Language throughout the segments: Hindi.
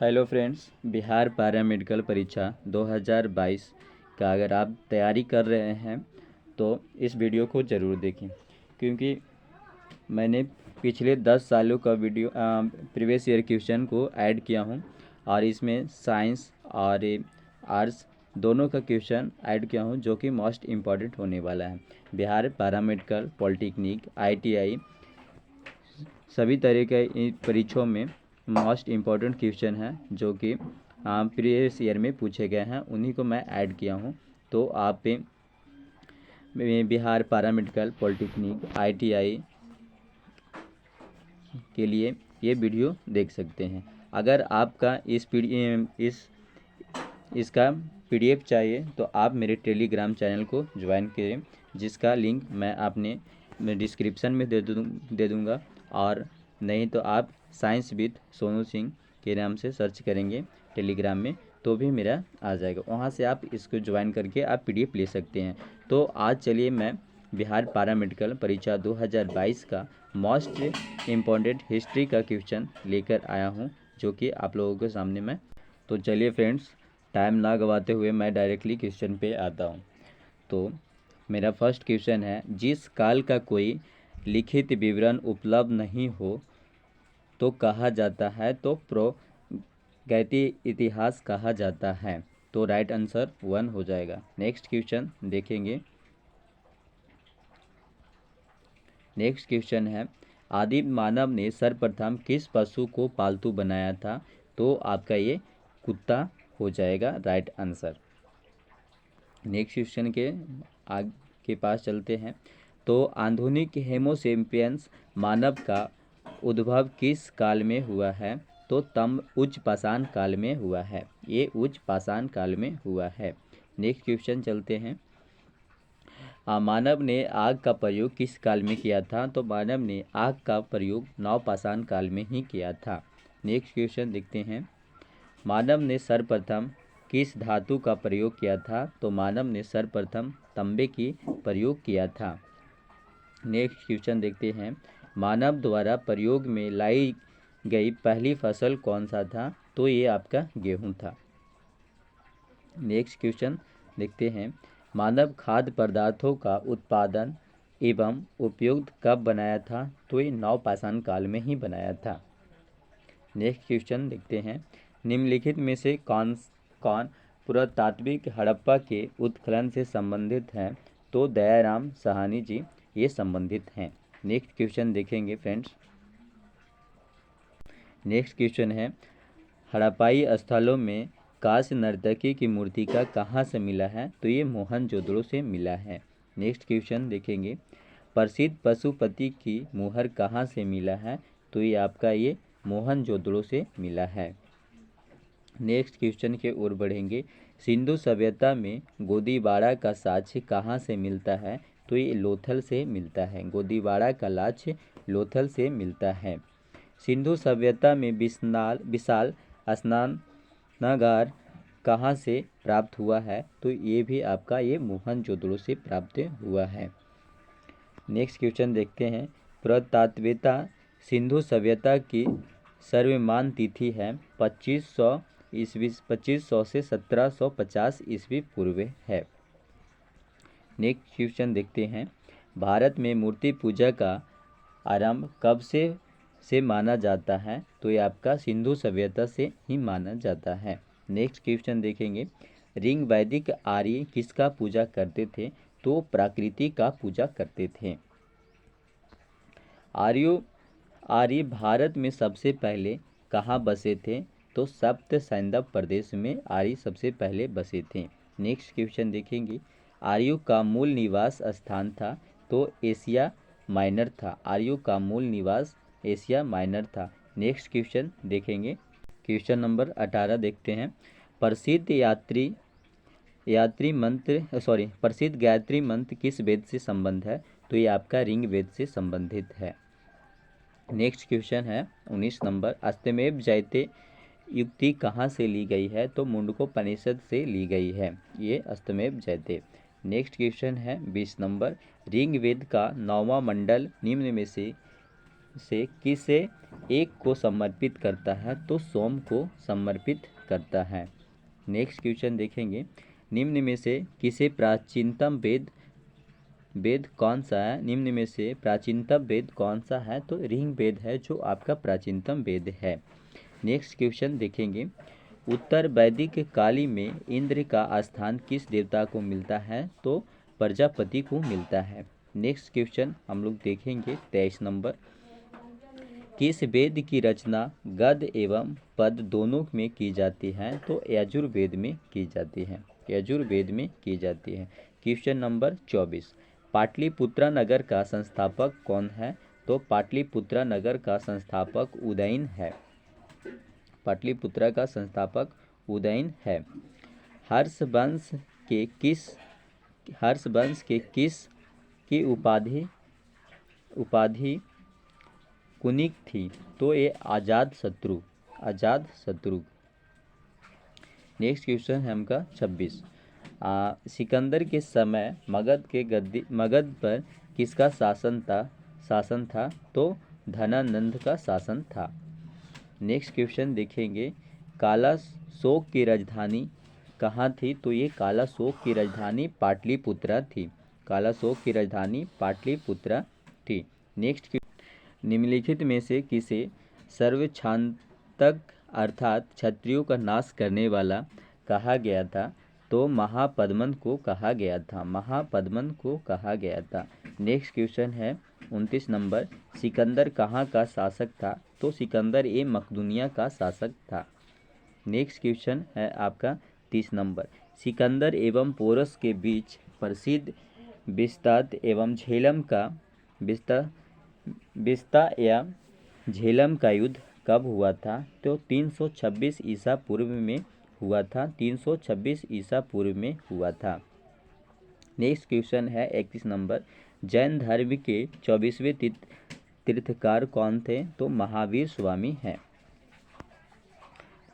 Hello friends, Bihar para medical परीक्षा 2022 का अगर आप तैयारी कर रहे हैं तो इस वीडियो को ज़रूर देखें, क्योंकि मैंने पिछले 10 सालों का वीडियो प्रीवियस ईयर क्वेश्चन को ऐड किया हूं और इसमें साइंस और आर्ट्स दोनों का क्वेश्चन ऐड किया हूं, जो कि मोस्ट इम्पॉर्टेंट होने वाला है। Bihar para medical, polytechnic, ITI सभी तरह के परीक्षाओं में मोस्ट इम्पॉर्टेंट क्वेश्चन है जो कि प्रीवियस ईयर में पूछे गए हैं, उन्हीं को मैं ऐड किया हूं। तो आप Bihar para medical, polytechnic, ITI के लिए ये वीडियो देख सकते हैं। अगर आपका इसका PDF चाहिए तो आप मेरे टेलीग्राम चैनल को ज्वाइन करें, जिसका लिंक मैं आपने डिस्क्रिप्शन में दे दूँगा। और नहीं तो आप साइंस विद सोनू सिंह के नाम से सर्च करेंगे टेलीग्राम में तो भी मेरा आ जाएगा, वहाँ से आप इसको ज्वाइन करके आप PDF ले सकते हैं। तो आज चलिए मैं बिहार पैरा मेडिकल परीक्षा 2022 का मोस्ट इम्पॉर्टेंट हिस्ट्री का क्वेश्चन लेकर आया हूँ, जो कि आप लोगों के सामने मैं। तो चलिए फ्रेंड्स, टाइम ना गवाते हुए मैं डायरेक्टली क्वेश्चन पे आता हूँ। तो मेरा फर्स्ट क्वेश्चन है, जिस काल का कोई लिखित विवरण उपलब्ध नहीं हो तो कहा जाता है, तो प्रागैतिक इतिहास कहा जाता है। तो राइट आंसर 1 हो जाएगा। नेक्स्ट क्वेश्चन देखेंगे। नेक्स्ट क्वेश्चन है, आदिम मानव ने सर्वप्रथम किस पशु को पालतू बनाया था? तो आपका ये कुत्ता हो जाएगा राइट आंसर। नेक्स्ट क्वेश्चन के आगे पास चलते हैं। तो आधुनिक होमोसेपियंस मानव का उद्भव किस काल में हुआ है? तो उच्च पाषाण काल में हुआ है। ये उच्च पाषाण काल में हुआ है। नेक्स्ट क्वेश्चन चलते हैं। मानव ने आग का प्रयोग किस काल में किया था? तो मानव ने आग का प्रयोग नवपाषाण काल में ही किया था। नेक्स्ट क्वेश्चन देखते हैं। मानव ने सर्वप्रथम किस धातु का प्रयोग किया था? तो मानव ने सर्वप्रथम तांबे की प्रयोग किया था। नेक्स्ट क्वेश्चन देखते हैं। मानव द्वारा प्रयोग में लाई गई पहली फसल कौन सा था? तो ये आपका गेहूं था। नेक्स्ट क्वेश्चन देखते हैं। मानव खाद्य पदार्थों का उत्पादन एवं उपयोग कब बनाया था? तो ये नवपाषाण काल में ही बनाया था। नेक्स्ट क्वेश्चन देखते हैं। निम्नलिखित में से कौन पुरातात्विक हड़प्पा के उत्खनन से संबंधित है? तो दयाराम साहनी जी ये संबंधित हैं। नेक्स्ट क्वेश्चन देखेंगे फ्रेंड्स। नेक्स्ट क्वेश्चन है, हड़प्पाई स्थलों में कांस्य नर्तकी की मूर्ति का कहाँ से मिला है? तो ये मोहनजोदड़ो से मिला है। नेक्स्ट क्वेश्चन देखेंगे। प्रसिद्ध पशुपति की मुहर कहाँ से मिला है? तो ये आपका ये मोहनजोदड़ो से मिला है। नेक्स्ट क्वेश्चन के ओर बढ़ेंगे। सिंधु सभ्यता में गोदीबाड़ा का साक्ष्य कहाँ से मिलता है? तो ये लोथल से मिलता है। गोदीबाड़ा का साक्ष्य लोथल से मिलता है। सिंधु सभ्यता में विशाल स्नानागार कहाँ से प्राप्त हुआ है? तो ये भी आपका ये मोहनजोदड़ो से प्राप्त हुआ है। नेक्स्ट क्वेश्चन देखते हैं। पुरातत्ववेत्ता सिंधु सभ्यता की सर्वमान्य तिथि है 2500 से 1750 ईस्वी पूर्व है। नेक्स्ट क्वेश्चन देखते हैं। भारत में मूर्ति पूजा का आरंभ कब से माना जाता है? तो ये आपका सिंधु सभ्यता से ही माना जाता है। नेक्स्ट क्वेश्चन देखेंगे। ऋग वैदिक आर्य किसका पूजा करते थे? तो प्रकृति का पूजा करते थे। आर्य भारत में सबसे पहले कहाँ बसे थे? तो सप्त सैंधव प्रदेश में आर्य सबसे पहले बसे थे। नेक्स्ट क्वेश्चन देखेंगे। आर्यों का मूल निवास स्थान था? तो एशिया माइनर था। आर्यों का मूल निवास एशिया माइनर था। नेक्स्ट क्वेश्चन देखेंगे। क्वेश्चन नंबर 18 देखते हैं। प्रसिद्ध गायत्री मंत्र किस वेद से संबंध है? तो ये आपका ऋग वेद से संबंधित है। नेक्स्ट क्वेश्चन है 19 नंबर। अस्तमेव जयते युक्ति कहाँ से ली गई है? तो मुंडकोपनिषद से ली गई है ये अस्तमेव जयते। नेक्स्ट क्वेश्चन है 20 नंबर। ऋग्वेद का 9वां मंडल निम्न में से से किसे एक को समर्पित करता है? तो सोम को समर्पित करता है। नेक्स्ट क्वेश्चन देखेंगे, निम्न में से किसे प्राचीनतम वेद कौन सा है? निम्न में से प्राचीनतम वेद कौन सा है? तो ऋग्वेद है जो आपका प्राचीनतम वेद है। नेक्स्ट क्वेश्चन देखेंगे, उत्तर वैदिक काली में इंद्र का स्थान किस देवता को मिलता है? तो प्रजापति को मिलता है। नेक्स्ट क्वेश्चन हम लोग देखेंगे 23 नंबर, किस वेद की रचना गद्य एवं पद दोनों में की जाती है? तो यजुर्वेद में की जाती है, यजुर्वेद में की जाती है। क्वेश्चन नंबर 24, पाटलिपुत्रा नगर का संस्थापक कौन है? तो पाटलिपुत्रा नगर का संस्थापक उदयन है, पाटलिपुत्रा का संस्थापक उदयन है। हर्षवंश के किस की उपाधि कुनिक थी? तो ये आजाद शत्रु। नेक्स्ट क्वेश्चन है हमका 26, सिकंदर के समय मगध पर किसका शासन था? तो धनानंद का शासन था। नेक्स्ट क्वेश्चन देखेंगे, कालाशोक की राजधानी कहाँ थी? तो ये कालाशोक की राजधानी पाटलिपुत्रा थी, कालाशोक की राजधानी पाटलिपुत्रा थी। नेक्स्ट, निम्नलिखित में से किसे सर्वक्षांतक अर्थात क्षत्रियों का नाश करने वाला कहा गया था? तो महापद्मन को कहा गया था, महापद्मन को कहा गया था। नेक्स्ट क्वेश्चन है 29 नंबर, सिकंदर कहाँ का शासक था? तो सिकंदर ये मकदूनिया का शासक था। नेक्स्ट क्वेश्चन है आपका 30 नंबर, सिकंदर एवं पोरस के बीच प्रसिद्ध बिस्ता या झेलम का युद्ध कब हुआ था? तो 326 ईसा पूर्व में हुआ था, 326 ईसा पूर्व में हुआ था। नेक्स्ट क्वेश्चन है 31 नंबर, जैन धर्म के 24वें तीर्थकार कौन थे? तो महावीर स्वामी हैं।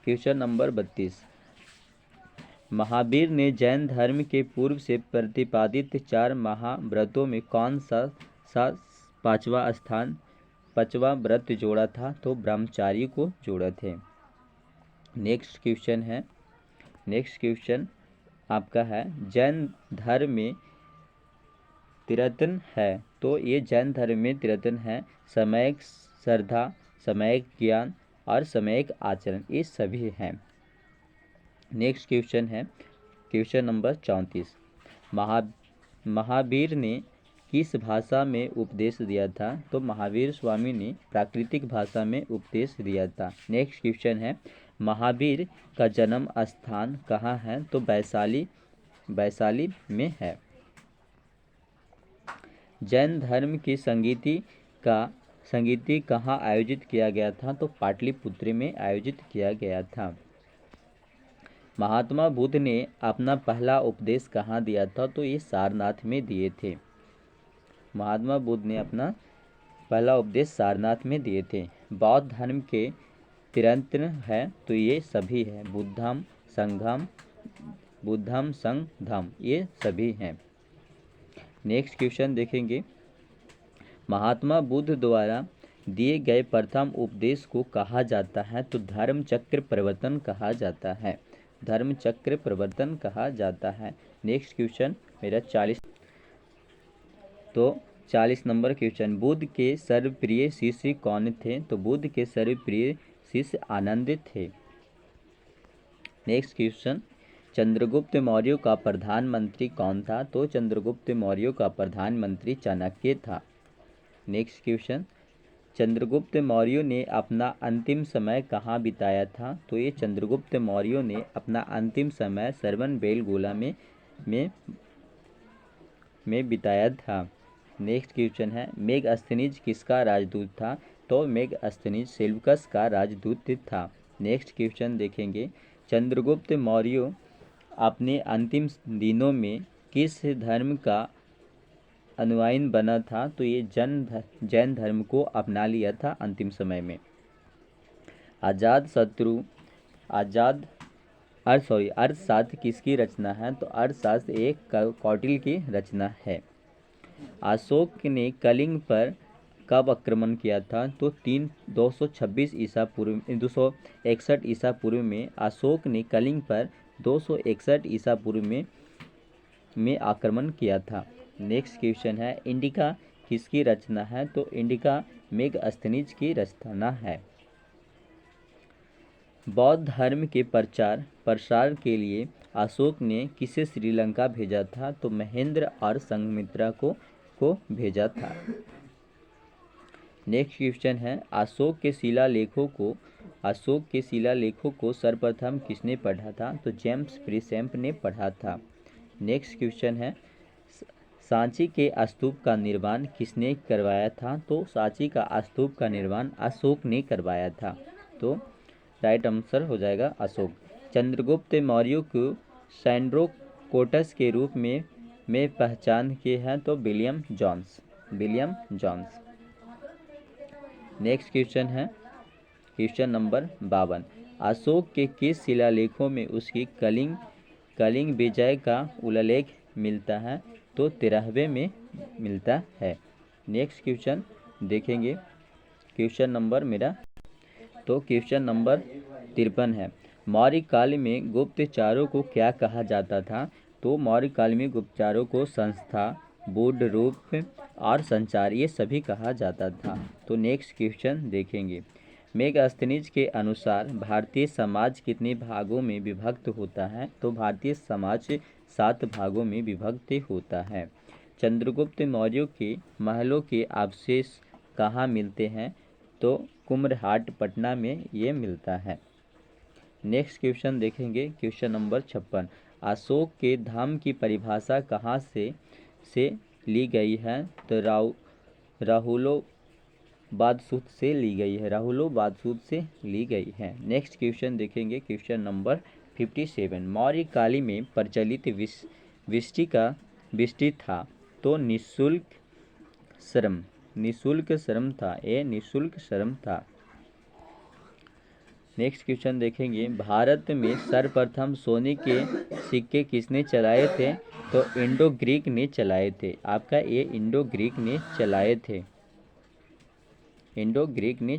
क्वेश्चन नंबर 32, महावीर ने जैन धर्म के पूर्व से प्रतिपादित 4 महाव्रतों में कौन सा पांचवा व्रत जोड़ा था? तो ब्रह्मचारी को जोड़ा थे। नेक्स्ट क्वेश्चन आपका है, जैन धर्म में तिरतन है? तो ये जैन धर्म में तिरतन है समयक श्रद्धा, समयक ज्ञान और समयक आचरण, ये सभी हैं। नेक्स्ट क्वेश्चन है क्वेश्चन नंबर 34, महावीर ने किस भाषा में उपदेश दिया था? तो महावीर स्वामी ने प्राकृतिक भाषा में उपदेश दिया था। नेक्स्ट क्वेश्चन है, महावीर का जन्म स्थान कहाँ है? तो वैशाली में है। जैन धर्म की संगीति कहाँ आयोजित किया गया था? तो पाटलिपुत्र में आयोजित किया गया था। महात्मा बुद्ध ने अपना पहला उपदेश कहाँ दिया था? तो ये सारनाथ में दिए थे। महात्मा बुद्ध ने अपना पहला उपदेश सारनाथ में दिए थे। बौद्ध धर्म के तिरंतन है? तो ये सभी है, बुद्धम संघम, ये सभी हैं। नेक्स्ट क्वेश्चन देखेंगे, महात्मा बुद्ध द्वारा दिए गए प्रथम उपदेश को कहा जाता है? तो धर्म चक्र प्रवर्तन कहा जाता है, धर्म चक्र प्रवर्तन कहा जाता है। नेक्स्ट क्वेश्चन मेरा 40 नंबर क्वेश्चन, बुद्ध के सर्वप्रिय शिष्य कौन थे? तो बुद्ध के सर्वप्रिय शिष्य आनंद थे। नेक्स्ट क्वेश्चन, चंद्रगुप्त मौर्य का प्रधानमंत्री कौन था? तो चंद्रगुप्त मौर्य का प्रधानमंत्री चाणक्य था। नेक्स्ट क्वेश्चन, चंद्रगुप्त मौर्य ने अपना अंतिम समय कहाँ बिताया था? तो ये चंद्रगुप्त मौर्य ने अपना अंतिम समय श्रवणबेलगोला में बिताया था। नेक्स्ट क्वेश्चन है, मेगस्थनीज किसका राजदूत था? तो मेगस्थनीज सेल्यूकस का राजदूत था। नेक्स्ट क्वेश्चन देखेंगे, चंद्रगुप्त मौर्य अपने अंतिम दिनों में किस धर्म का अनुयायी बना था? तो ये जैन धर्म को अपना लिया था अंतिम समय में। अर्थशास्त्र किसकी रचना है? तो अर्थशास्त्र एक कौटिल्य की रचना है। अशोक ने कलिंग पर कब आक्रमण किया था? तो 226 ईसा पूर्व 261 ईसा पूर्व में अशोक ने कलिंग पर 261 ईसा पूर्व में आक्रमण किया था। नेक्स्ट क्वेश्चन है, इंडिका किसकी रचना है? तो इंडिका मेगास्थनीज की रचना है। बौद्ध धर्म के प्रचार प्रसार के लिए अशोक ने किसे श्रीलंका भेजा था? तो महेंद्र और संघमित्रा को भेजा था। नेक्स्ट क्वेश्चन है, अशोक के शिलालेखों को सर्वप्रथम किसने पढ़ा था? तो जेम्स प्रिसेंट ने पढ़ा था। नेक्स्ट क्वेश्चन है, सांची के स्तूप का निर्माण किसने करवाया था? तो सांची का स्तूप का निर्माण अशोक ने करवाया था। तो राइट आंसर हो जाएगा अशोक। चंद्रगुप्त मौर्य को सैंड्रोकोटस के रूप में पहचान किए हैं? तो विलियम जॉन्स। नेक्स्ट क्वेश्चन है क्वेश्चन नंबर 52। अशोक के किस शिलालेखों में उसकी कलिंग विजय का उल्लेख मिलता है? तो 13वें में मिलता है। नेक्स्ट क्वेश्चन देखेंगे, क्वेश्चन नंबर 53 है। मौर्य काल में गुप्तचारों को क्या कहा जाता था? तो मौर्य काल में गुप्तचारों को संस्था, बोर्ड रूप और संचार ये सभी कहा जाता था। तो नेक्स्ट क्वेश्चन देखेंगे, मेगास्थनीज के अनुसार भारतीय समाज कितने भागों में विभक्त होता है? तो भारतीय समाज 7 भागों में विभक्त होता है। चंद्रगुप्त मौर्य के महलों के अवशेष कहाँ मिलते हैं? तो कुम्भरहाट पटना में ये मिलता है। नेक्स्ट क्वेश्चन देखेंगे, क्वेश्चन नंबर 56। अशोक के धाम की परिभाषा कहाँ से ली गई है? तो राहुलोबादसूत से ली गई है। नेक्स्ट क्वेश्चन देखेंगे, क्वेश्चन नंबर 57। मौर्य काल में प्रचलित विष्टि था? तो निःशुल्क श्रम था। नेक्स्ट क्वेश्चन देखेंगे, भारत में सर्वप्रथम सोने के सिक्के किसने चलाए थे? तो इंडो ग्रीक ने चलाए थे। आपका ये इंडो ग्रीक ने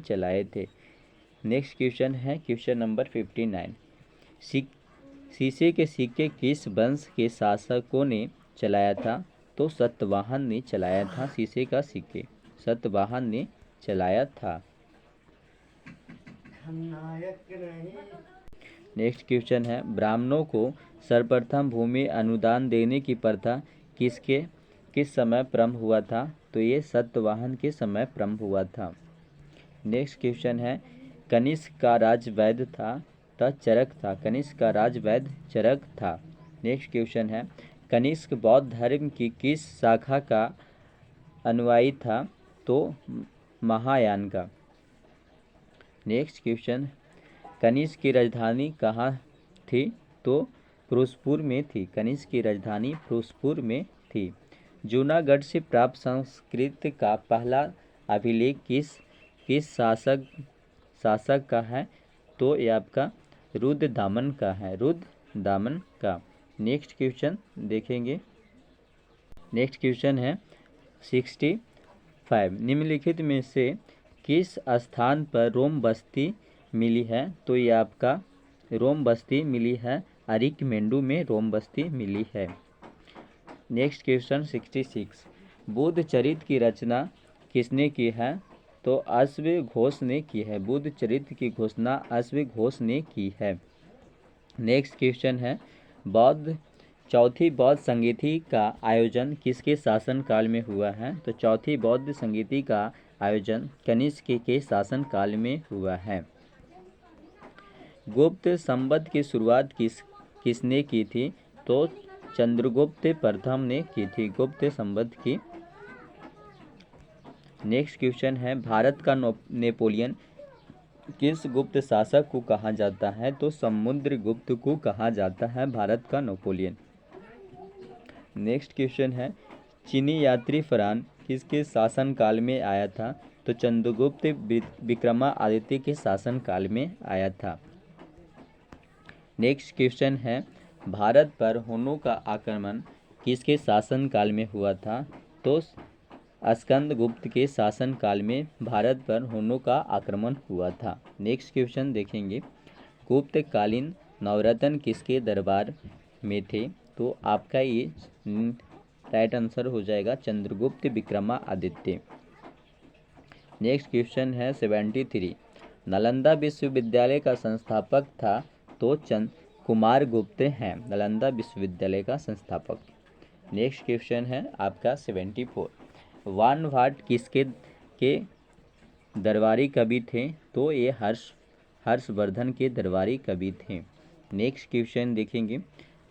चलाए थे। नेक्स्ट क्वेश्चन है क्वेश्चन नंबर 59। शीशे के सिक्के किस वंश के शासकों ने चलाया था? तो सातवाहन ने चलाया था। शीशे का सिक्के सातवाहन ने चलाया था। नेक्स्ट क्वेश्चन है, ब्राह्मणों को सर्वप्रथम भूमि अनुदान देने की प्रथा किस समय प्रारंभ हुआ था? तो ये सातवाहन के समय प्रारंभ हुआ था। नेक्स्ट क्वेश्चन है, कनिष्क का राज वैद्य था? तो चरक था। कनिष्क का राज वैद्य चरक था। नेक्स्ट क्वेश्चन है, कनिष्क बौद्ध धर्म की किस शाखा का अनुयायी था? तो महायान का। नेक्स्ट क्वेश्चन, कनिष्क की राजधानी कहाँ थी? तो फिरोजपुर में थी। कनिष्क की राजधानी फिरोजपुर में थी। जूनागढ़ से प्राप्त संस्कृत का पहला अभिलेख किस शासक का है? तो ये आपका रुद्रदामन का है। नेक्स्ट क्वेश्चन देखेंगे, नेक्स्ट क्वेश्चन है 65। निम्नलिखित में से किस स्थान पर रोम बस्ती मिली है? तो ये आपका रोम बस्ती मिली है, अरिकमेंडू में रोम बस्ती मिली है। Next question 66। बुद्ध चरित्र की रचना किसने की है? तो अश्व घोष ने की है। बुद्ध चरित्र की घोषणा अश्व घोष ने की है। नेक्स्ट क्वेश्चन है, चौथी बौद्ध संगीति का आयोजन किसके शासनकाल में हुआ है? तो चौथी बौद्ध संगीति का आयोजन कनिष्क के शासनकाल में हुआ है। गुप्त संवत की शुरुआत किसने की थी? तो चंद्रगुप्त प्रथम ने की थी गुप्त संवत की। नेक्स्ट क्वेश्चन है, भारत का नेपोलियन किस गुप्त शासक को कहा जाता है? तो समुद्रगुप्त को कहा जाता है भारत का नेपोलियन। नेक्स्ट क्वेश्चन है, चीनी यात्री फरहान किसके शासनकाल में आया था? तो चंद्रगुप्त विक्रमादित्य के शासनकाल में आया था। नेक्स्ट क्वेश्चन है, भारत पर हुनों का आक्रमण किसके शासनकाल में हुआ था? तो स्कंदगुप्त के शासनकाल में भारत पर हुनों का आक्रमण हुआ था। नेक्स्ट क्वेश्चन देखेंगे, गुप्तकालीन नवरत्न किसके दरबार में थे? तो आपका ये राइट आंसर हो जाएगा चंद्रगुप्त विक्रमादित्य। नेक्स्ट क्वेश्चन है 73, नालंदा विश्वविद्यालय का संस्थापक था? तो कुमार गुप्त हैं नालंदा विश्वविद्यालय का संस्थापक। नेक्स्ट क्वेश्चन है आपका 74, वान भाट किसके के दरबारी कवि थे? तो ये हर्षवर्धन के दरबारी कवि थे। नेक्स्ट क्वेश्चन देखेंगे,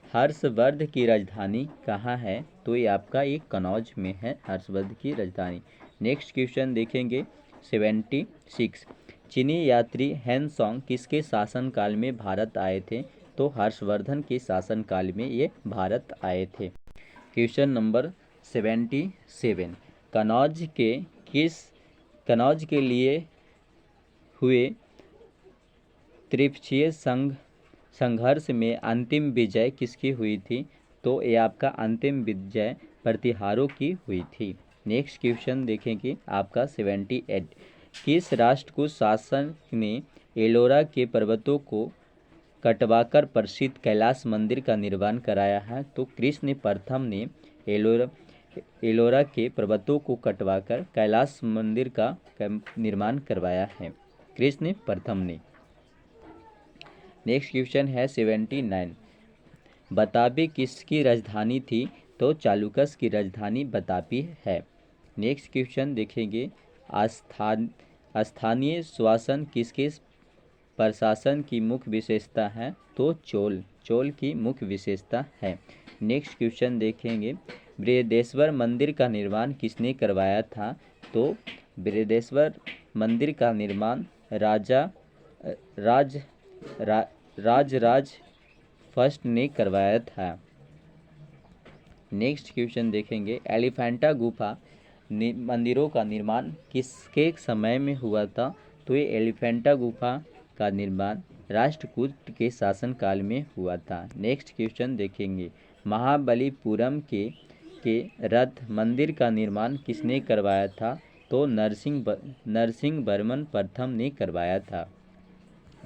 हर्षवर्धन की राजधानी कहाँ है? तो ये आपका एक कनौज में है हर्षवर्धन की राजधानी। नेक्स्ट क्वेश्चन देखेंगे 76, चीनी यात्री हैंसोंग किसके शासनकाल में भारत आए थे? तो हर्षवर्धन के शासनकाल में ये भारत आए थे। क्वेश्चन नंबर 77, कनौज के लिए हुए त्रिपक्षीय संघर्ष में अंतिम विजय किसकी हुई थी? तो ये आपका अंतिम विजय प्रतिहारों की हुई थी। नेक्स्ट क्वेश्चन देखेंगे आपका 78, किस राष्ट्रकूट शासक ने एलोरा के पर्वतों को कटवाकर प्रसिद्ध कैलाश मंदिर का निर्माण कराया है? तो कृष्ण प्रथम ने एलोरा के पर्वतों को कटवाकर कैलाश मंदिर का निर्माण करवाया है, कृष्ण प्रथम ने। नेक्स्ट क्वेश्चन है 79, बतापी किसकी राजधानी थी? तो चालुक्य की राजधानी बतापी है। नेक्स्ट क्वेश्चन देखेंगे, स्थानीय शासन किसके प्रशासन की मुख्य विशेषता है? तो चोल की मुख्य विशेषता है। नेक्स्ट क्वेश्चन देखेंगे, बृहदेश्वर मंदिर का निर्माण किसने करवाया था? तो बृहदेश्वर मंदिर का निर्माण राज फर्स्ट ने करवाया था। नेक्स्ट क्वेश्चन देखेंगे, एलिफेंटा गुफा मंदिरों का निर्माण किसके समय में हुआ था? तो ये एलिफेंटा गुफा का निर्माण राष्ट्रकूट के शासनकाल में हुआ था। नेक्स्ट क्वेश्चन देखेंगे, महाबलीपुरम के रथ मंदिर का निर्माण किसने करवाया था? तो नरसिंह वर्मन प्रथम ने करवाया था।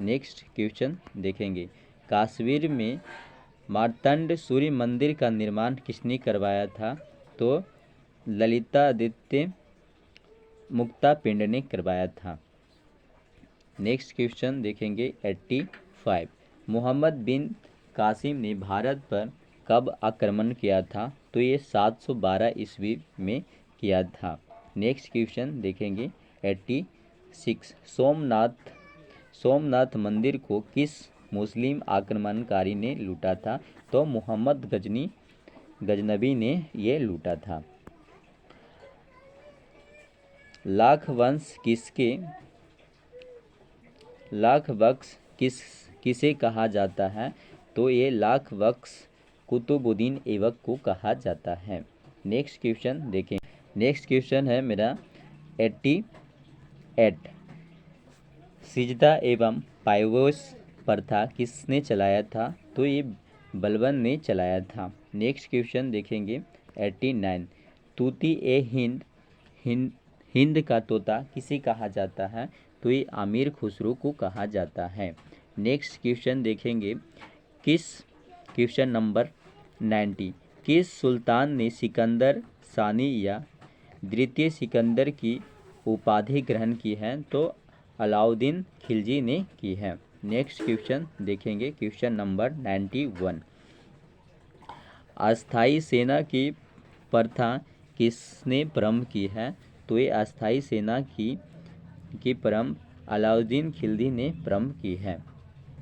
नेक्स्ट क्वेश्चन देखेंगे, कश्मीर में मार्तंड सूर्य मंदिर का निर्माण किसने करवाया था? तो ललितादित्य मुक्तापिंड ने करवाया था। नेक्स्ट क्वेश्चन देखेंगे 85, मोहम्मद बिन कासिम ने भारत पर कब आक्रमण किया था? तो ये 712 ईस्वी में किया था। नेक्स्ट क्वेश्चन देखेंगे 86, सोमनाथ मंदिर को किस मुस्लिम आक्रमणकारी ने लूटा था? तो मोहम्मद गजनबी ने ये लूटा था। लाख बख्श किसे कहा जाता है? तो ये लाख बख्श कुतुबुद्दीन ऐबक को कहा जाता है। नेक्स्ट क्वेश्चन देखें, नेक्स्ट क्वेश्चन है मेरा 88, सिजदा एवं पायवोस प्रथा किसने चलाया था? तो ये बलबन ने चलाया था। नेक्स्ट क्वेश्चन देखेंगे 89, तूती ए हिंद का तोता किसे कहा जाता है? तो ये आमिर खुसरो को कहा जाता है। नेक्स्ट क्वेश्चन देखेंगे, क्वेश्चन नंबर 90, किस सुल्तान ने सिकंदर सानी या द्वितीय सिकंदर की उपाधि ग्रहण की है? तो अलाउद्दीन खिलजी ने की है। नेक्स्ट क्वेश्चन देखेंगे, क्वेश्चन नंबर 91, अस्थाई सेना की प्रथा किसने प्रारंभ की है? तो ये अस्थाई सेना की प्रारंभ अलाउद्दीन खिलजी ने प्रारंभ की है।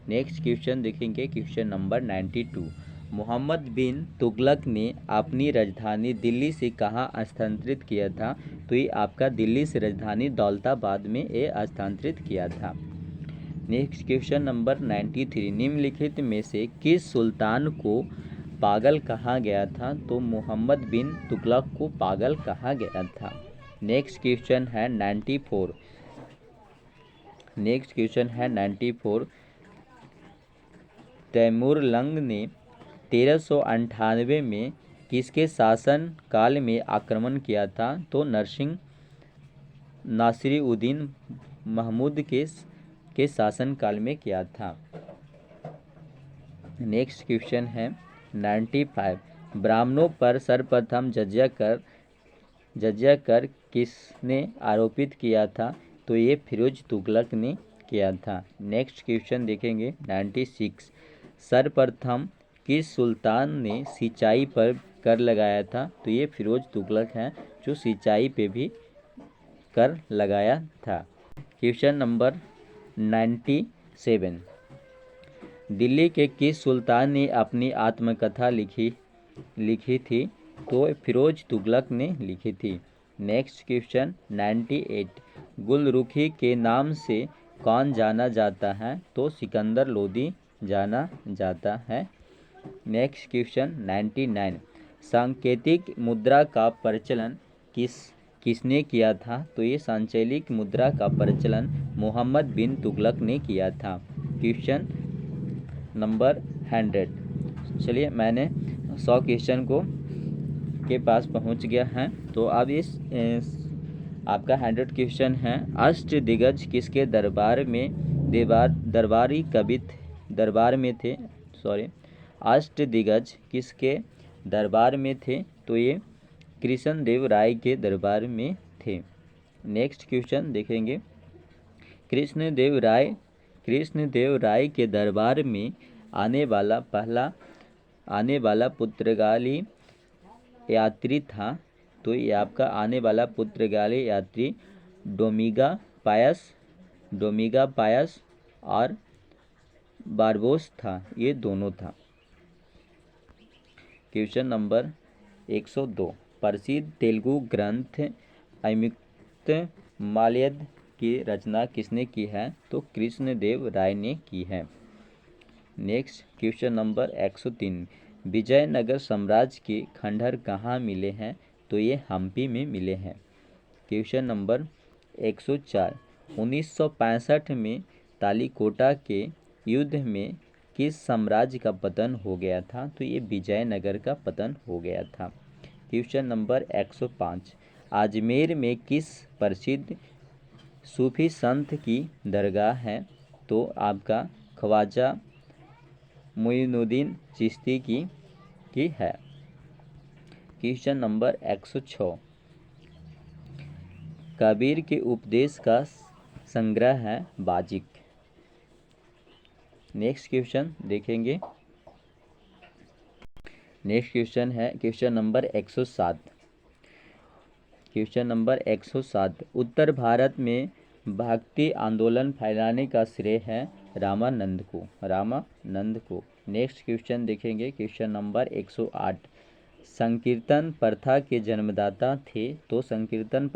नेक्स्ट क्वेश्चन देखेंगे, क्वेश्चन नंबर 92, मोहम्मद बिन तुगलक ने अपनी राजधानी दिल्ली से कहाँ स्थानांतरित किया था? तो ये आपका दिल्ली से राजधानी दौलताबाद में ये स्थानांतरित किया था। नेक्स्ट क्वेश्चन नंबर 93, निम्नलिखित में से किस सुल्तान को पागल कहा गया था? तो मोहम्मद बिन तुगलक को पागल कहा गया था। नेक्स्ट क्वेश्चन है 94, नेक्स्ट क्वेश्चन है 94, तैमूरलंग ने 1398 में किसके शासन काल में आक्रमण किया था? तो नासिरुद्दीन महमूद के शासन काल में किया था। नेक्स्ट क्वेश्चन है 95। ब्राह्मणों पर सर्वप्रथम जजिया कर किसने आरोपित किया था? तो ये फिरोज तुगलक ने किया था। नेक्स्ट क्वेश्चन देखेंगे 96। सर्वप्रथम किस सुल्तान ने सिंचाई पर कर लगाया था? तो ये फिरोज तुगलक हैं जो सिंचाई पे भी कर लगाया था। Question number 97। दिल्ली के किस सुल्तान ने अपनी आत्मकथा लिखी थी? तो फिरोज तुगलक ने लिखी थी। Next question 98। गुलरुखी के नाम से कौन जाना जाता है? तो सिकंदर लोदी जाना जाता है। Next question 99। सांकेतिक मुद्रा का प्रचलन किसने किया था? तो ये सांचलिक मुद्रा का प्रचलन मोहम्मद बिन तुगलक ने किया था। Question number 100। चलिए मैंने 100 क्वेश्चन के पास पहुंच गया है। तो अब इस आपका 100 क्वेश्चन है। अष्टदिग्गज किसके दरबार में थे? अष्टदिग्गज किसके दरबार में थे? तो ये कृष्णदेव राय के दरबार में थे। नेक्स्ट क्वेश्चन देखेंगे। कृष्णदेव राय के दरबार में आने वाला पुर्तगाली यात्री था। तो ये आपका आने वाला पुर्तगाली यात्री डोमिगा पायस और बारबोस था। ये दोनों था। Question number 102। प्रसिद्ध तेलुगु ग्रंथ अमृतमाल्यद की रचना किसने की है? तो कृष्णदेव राय ने की है। Next question number 103। विजयनगर साम्राज्य के खंडहर कहाँ मिले हैं? तो ये हम्पी में मिले हैं। Question number 104। 1965 में तालिकोटा के युद्ध में किस साम्राज्य का पतन हो गया था? तो ये विजयनगर का पतन हो गया था। Question number 105। अजमेर में किस प्रसिद्ध सूफी संत की दरगाह है? तो आपका ख्वाजा मोइनुद्दीन चिश्ती की है। Question number 106। कबीर के उपदेश का संग्रह है बाजिक। नेक्स्ट क्वेश्चन देखेंगे। नेक्स्ट क्वेश्चन है क्वेश्चन नंबर 107। Question number 107। उत्तर भारत में भक्ति आंदोलन फैलाने का श्रेय है रामानंद को। नेक्स्ट क्वेश्चन देखेंगे। Question number 108। संकीर्तन प्रथा के जन्मदाता थे? तो संकीर्तन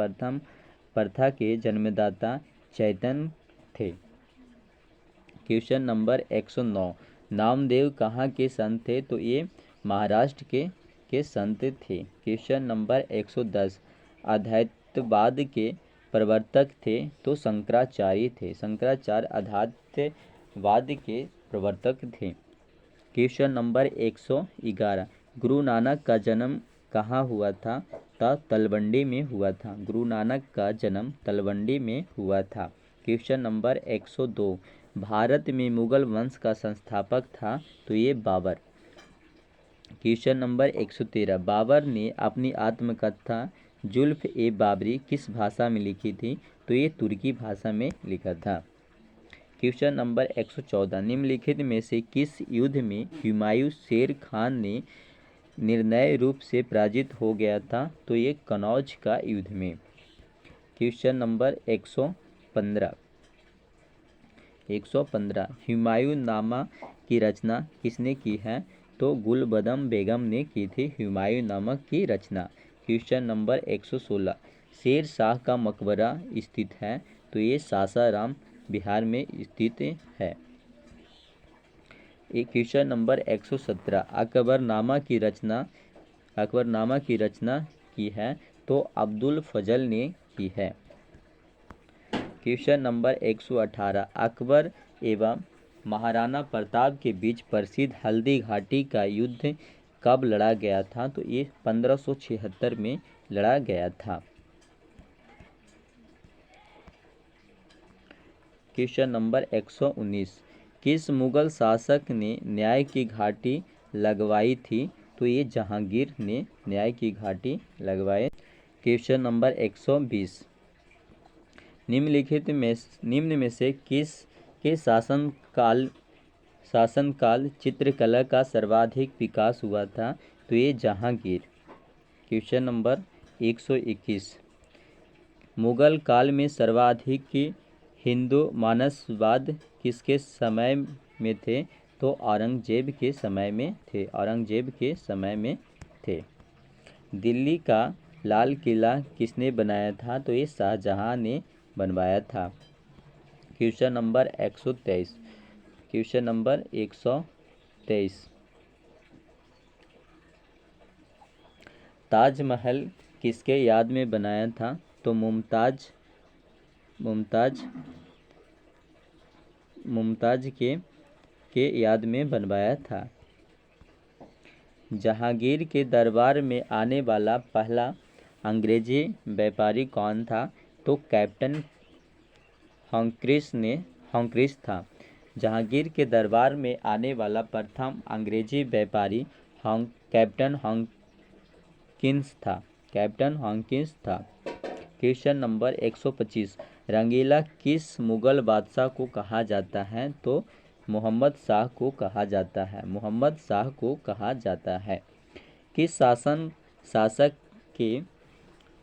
प्रथा के जन्मदाता चैतन्य थे। Question number 109। नामदेव कहाँ के संत थे? तो ये महाराष्ट्र के संत थे। Question number 110। अद्वैतवाद के प्रवर्तक थे? तो शंकराचार्य थे। शंकराचार्य अद्वैतवाद के प्रवर्तक थे। Question number 111। गुरु नानक का जन्म कहाँ हुआ था? तो तलवंडी में हुआ था। गुरु नानक का जन्म तलवंडी में हुआ था। Question number 102। भारत में मुगल वंश का संस्थापक था? तो ये बाबर। Question number 113। बाबर ने अपनी आत्मकथा जुल्फ ए बाबरी किस भाषा में लिखी थी? तो ये तुर्की भाषा में लिखा था। Question number 114। निम्नलिखित में से किस युद्ध में हुमायूं शेर खान ने निर्णय रूप से पराजित हो गया था? तो ये कनौज का युद्ध में। Question number 115। हुमायूं नामा की रचना किसने की है? तो गुलबदम बेगम ने की थी हुमायूं नामा की रचना। Question number 116। शेर शाह का मकबरा स्थित है? तो ये सासाराम बिहार में स्थित है। Question number 117। अकबरनामा की रचना की है? तो अब्दुल फजल ने की है। Question number 118। अकबर एवं महाराणा प्रताप के बीच प्रसिद्ध हल्दी घाटी का युद्ध कब लड़ा गया था? तो ये 1576 में लड़ा गया था। क्वेश्चन नंबर 119, किस मुगल शासक ने न्याय की घाटी लगवाई थी? तो ये जहांगीर ने न्याय की घाटी लगवाई। क्वेश्चन नंबर 120, निम्न में से किस के शासनकाल चित्रकला का सर्वाधिक विकास हुआ था? तो ये जहांगीर। क्वेश्चन नंबर 121, मुगल काल में सर्वाधिक हिंदू मानसवाद किसके समय में थे? तो औरंगजेब के समय में थे। औरंगजेब के समय में थे। दिल्ली का लाल किला किसने बनाया था? तो ये शाहजहां ने बनवाया था। Question number 123, question number 123, Taj Mahal किसके याद में बनाया था? तो मुमताज के याद में बनवाया था। जहांगीर के दरबार में आने वाला पहला अंग्रेजी व्यापारी कौन था? तो कैप्टन हॉकिंस था। जहांगीर के दरबार में आने वाला प्रथम अंग्रेजी व्यापारी कैप्टन हॉकिंस था। कैप्टन हॉकिंस था। क्वेश्चन नंबर 125, रंगीला किस मुगल बादशाह को कहा जाता है? तो मोहम्मद शाह को कहा जाता है। मोहम्मद शाह को कहा जाता है। किस शासक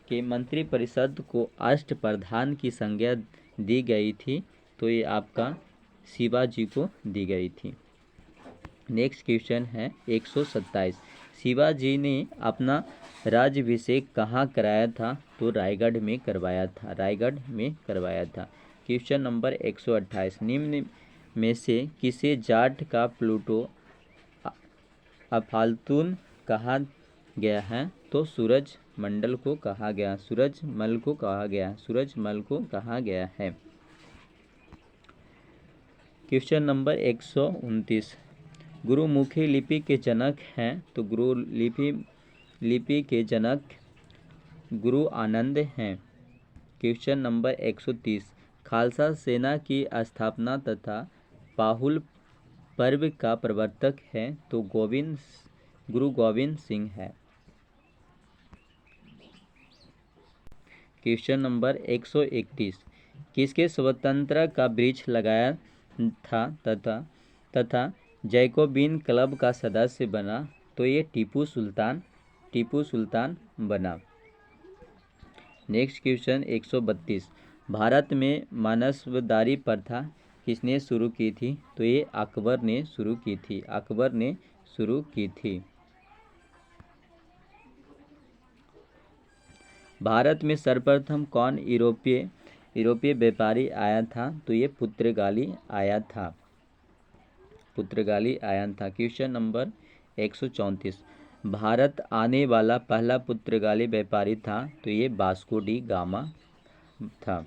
के मंत्रिपरिषद को अष्टप्रधान की संज्ञा दी गई थी? तो ये आपका शिवाजी को दी गई थी। नेक्स्ट क्वेश्चन है 127, शिवाजी ने अपना राज्याभिषेक कहाँ कराया था? तो रायगढ़ में करवाया था। रायगढ़ में करवाया था। क्वेश्चन नंबर 128, निम्न में से किसे जाट का प्लूटो अफलातून कहा गया है? तो सूरजमल को कहा गया। सूरजमल को कहा गया। सूरजमल को कहा गया है। क्वेश्चन नंबर 129, गुरुमुखी लिपि के जनक हैं? तो लिपि के जनक गुरु आनंद हैं। क्वेश्चन नंबर 130, खालसा सेना की स्थापना तथा पाहुल पर्व का प्रवर्तक है? तो गुरु गोविंद सिंह है। क्वेश्चन नंबर 131, किसके स्वतंत्रता का वृक्ष लगाया था तथा जैकोबिन क्लब का सदस्य बना? तो ये टीपू सुल्तान बना। नेक्स्ट क्वेश्चन 132, भारत में मानसबदारी प्रथा किसने शुरू की थी? तो ये अकबर ने शुरू की थी। अकबर ने शुरू की थी। भारत में सर्वप्रथम कौन यूरोपीय व्यापारी आया था? तो ये पुर्तगाली आया था। पुर्तगाली आया था। क्वेश्चन नंबर 134, भारत आने वाला पहला पुर्तगाली व्यापारी था? तो ये वास्को डी गामा था।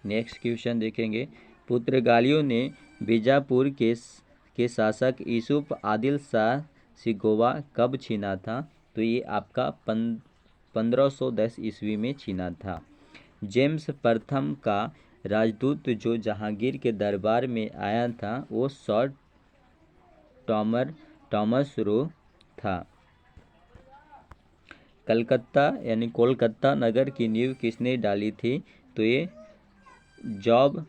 नेक्स्ट क्वेश्चन देखेंगे, पुर्तगालियों ने बीजापुर के शासक यूसुफ आदिल शाह से गोवा कब छीना था? तो ये आपका 1510 ईस्वी में छीना था। जेम्स प्रथम का राजदूत जो जहांगीर के दरबार में आया था वो सर थॉमस रो था। कोलकाता नगर की नींव किसने डाली थी? तो ये जॉब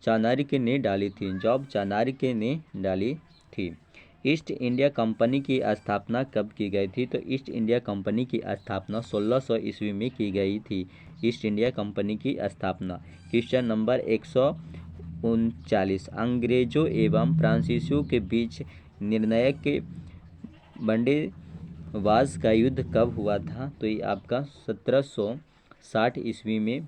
चाणक्य ने डाली थी। जॉब चाणक्य ने डाली थी। ईस्ट इंडिया कंपनी की स्थापना कब की गई थी? तो ईस्ट इंडिया कंपनी की स्थापना 1600 ईस्वी में की गई थी। ईस्ट इंडिया कंपनी की स्थापना। क्वेश्चन नंबर 139, अंग्रेजों एवं फ्रांसीसियों के बीच निर्णायक बंदीवास का युद्ध कब हुआ था? तो ये आपका 1760 ईस्वी में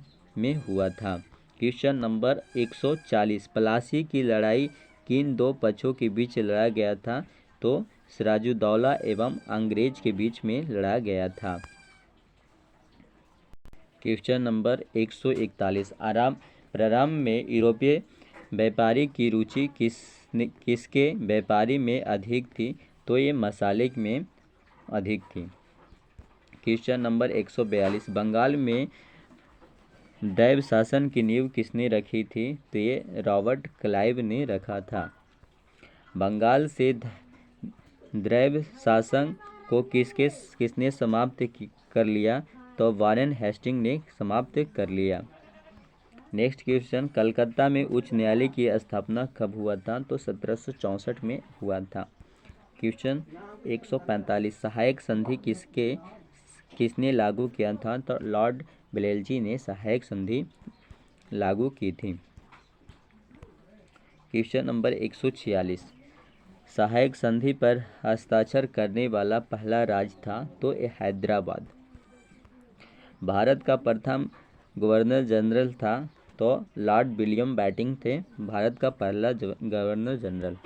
हुआ था। क्वेश्चन नंबर 140, प्लासी की लड़ाई किन दो पक्षों के बीच लड़ा गया था? तो सिराजुद्दौला एवं अंग्रेज के बीच में लड़ा गया था। क्वेश्चन नंबर 141, प्रारंभ में यूरोपीय व्यापारी की रुचि किसके व्यापारी में अधिक थी? तो ये मसाले में अधिक थी। क्वेश्चन नंबर 142, बंगाल में दैव शासन की नींव किसने रखी थी? तो ये रॉबर्ट क्लाइव ने रखा था। बंगाल से दैव शासन को किसने समाप्त कर लिया? तो वारेन हेस्टिंग ने समाप्त कर लिया। नेक्स्ट क्वेश्चन, कलकत्ता में उच्च न्यायालय की स्थापना कब हुआ था? तो 1764 में हुआ था। क्वेश्चन 145, सहायक संधि किसने लागू किया था? तो लॉर्ड वेलेस्ली ने सहायक संधि लागू की थी। क्वेश्चन नंबर 146, सहायक संधि पर हस्ताक्षर करने वाला पहला राज्य था? तो हैदराबाद। भारत का प्रथम गवर्नर जनरल था? तो लॉर्ड विलियम बेंटिंक थे भारत का पहला गवर्नर जनरल।